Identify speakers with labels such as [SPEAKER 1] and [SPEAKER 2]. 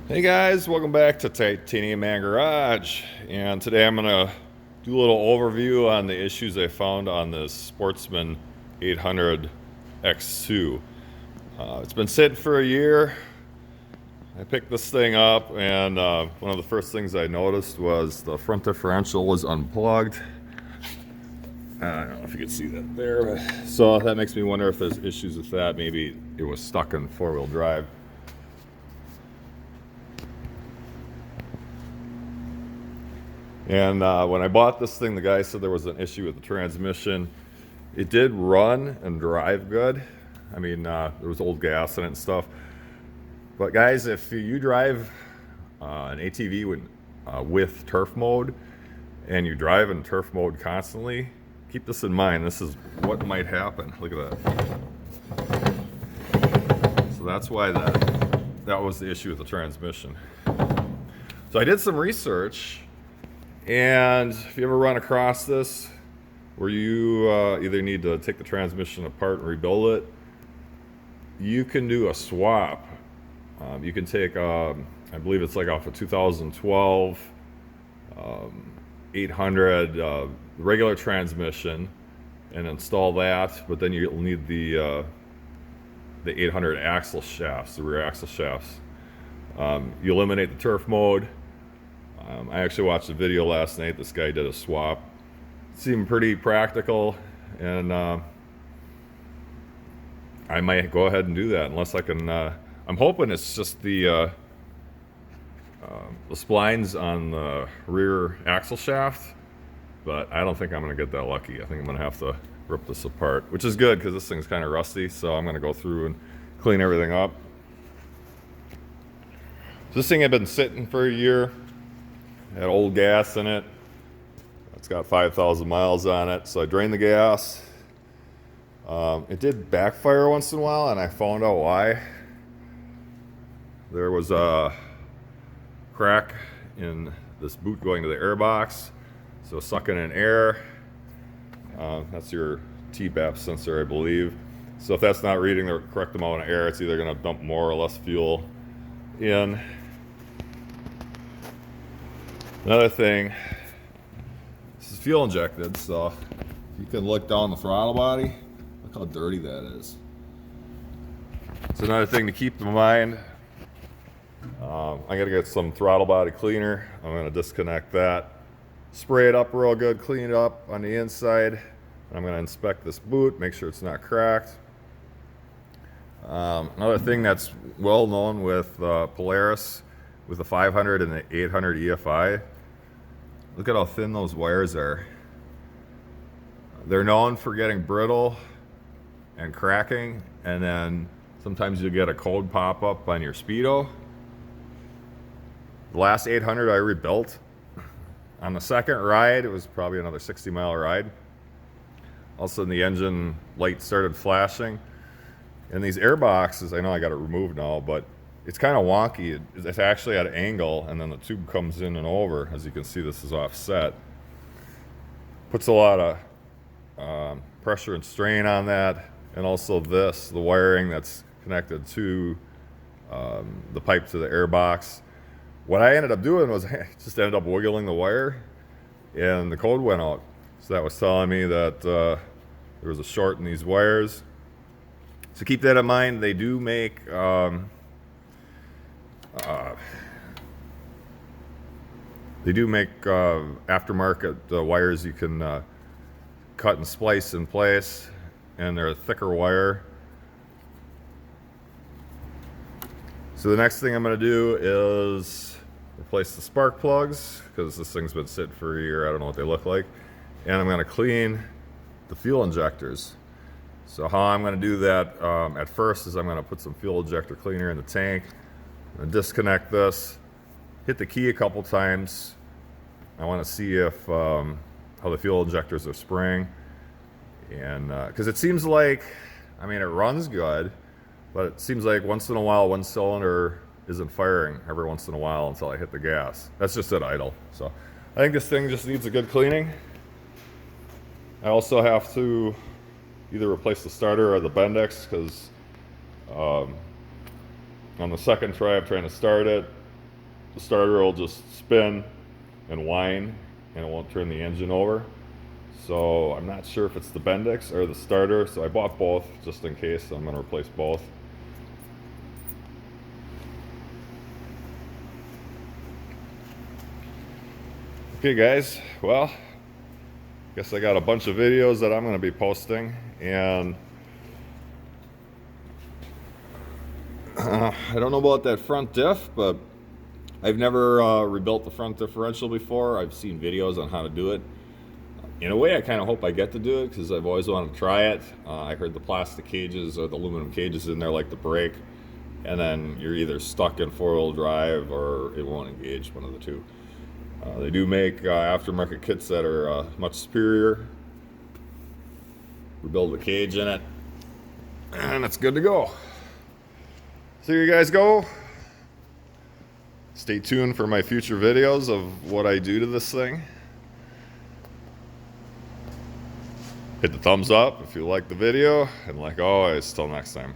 [SPEAKER 1] Hey guys, welcome back to Titanium Man Garage. And today I'm going to do a little overview on the issues I found on this Sportsman 800 X2. It's been sitting for a year. I picked this thing up, and one of the first things I noticed was the front differential was unplugged. I don't know if you can see that there. So that makes me wonder if there's issues with that. Maybe it was stuck in four-wheel drive. And when I bought this thing, the guy said there was an issue with the transmission. It did run and drive good. I mean, there was old gas in it and stuff. But guys, if you drive an ATV with turf mode and you drive in turf mode constantly, keep this in mind. This is what might happen. Look at that. So that's why that was the issue with the transmission. So I did some research. And if you ever run across this, where you either need to take the transmission apart and rebuild it, you can do a swap. You can take, I believe it's like off a 2012 800 regular transmission and install that, but then you'll need the 800 axle shafts, the rear axle shafts. You eliminate the turf mode. I actually watched a video last night. This guy did a swap. It seemed pretty practical, and I might go ahead and do that unless I can. I'm hoping it's just the splines on the rear axle shaft, but I don't think I'm going to get that lucky. I think I'm going to have to rip this apart, which is good because this thing's kind of rusty. So I'm going to go through and clean everything up. So this thing had been sitting for a year. Had old gas in it. It's got 5,000 miles on it, so I drained the gas. It did backfire once in a while, and I found out why. There was a crack in this boot going to the air box, so sucking in air. That's your TBAP sensor, I believe. So if that's not reading the correct amount of air, it's either going to dump more or less fuel in. Another thing, this is fuel injected, so you can look down the throttle body. Look how dirty that is. It's another thing to keep in mind. I gotta get some throttle body cleaner. I'm gonna disconnect that, spray it up real good, clean it up on the inside. I'm gonna inspect this boot, make sure it's not cracked. Another thing that's well known with Polaris, with the 500 and the 800 EFI. Look at how thin those wires are. They're known for getting brittle and cracking, and then sometimes you'll get a code pop up on your Speedo. The last 800 I rebuilt. On the second ride, it was probably another 60-mile ride. All of a sudden the engine light started flashing. And these air boxes, I know I got it removed now, but it's kind of wonky. It's actually at an angle, and then the tube comes in and over. As you can see, this is offset. Puts a lot of pressure and strain on that. And also the wiring that's connected to the pipe to the air box. What I ended up doing was I just ended up wiggling the wire, and the code went out. So that was telling me that there was a short in these wires. So keep that in mind. They do make aftermarket wires you can cut and splice in place, and they're a thicker wire. So the next thing I'm going to do is replace the spark plugs, because this thing's been sitting for a year. I don't know what they look like. And I'm going to clean the fuel injectors. So how I'm going to do that at first is I'm going to put some fuel injector cleaner in the tank and disconnect this, hit the key a couple times. I want to see if how the fuel injectors are spraying, and because it seems like, I mean, it runs good, but it seems like once in a while one cylinder isn't firing every once in a while until I hit the gas. That's just at idle. So I think this thing just needs a good cleaning. I also have to either replace the starter or the Bendix, because on the second try I'm trying to start it, the starter will just spin and whine and it won't turn the engine over. So I'm not sure if it's the Bendix or the starter, so I bought both just in case. I'm going to replace both. Okay guys, well, guess I got a bunch of videos that I'm going to be posting, and I don't know about that front diff, but I've never rebuilt the front differential before. I've seen videos on how to do it. In a way, I kind of hope I get to do it because I've always wanted to try it. I heard the plastic cages or the aluminum cages in there like the brake, and then you're either stuck in four-wheel drive or it won't engage, one of the two. They do make aftermarket kits that are much superior. Rebuild the cage in it, and it's good to go. So here you guys go. Stay tuned for my future videos of what I do to this thing. Hit the thumbs up if you like the video, and like always, till next time.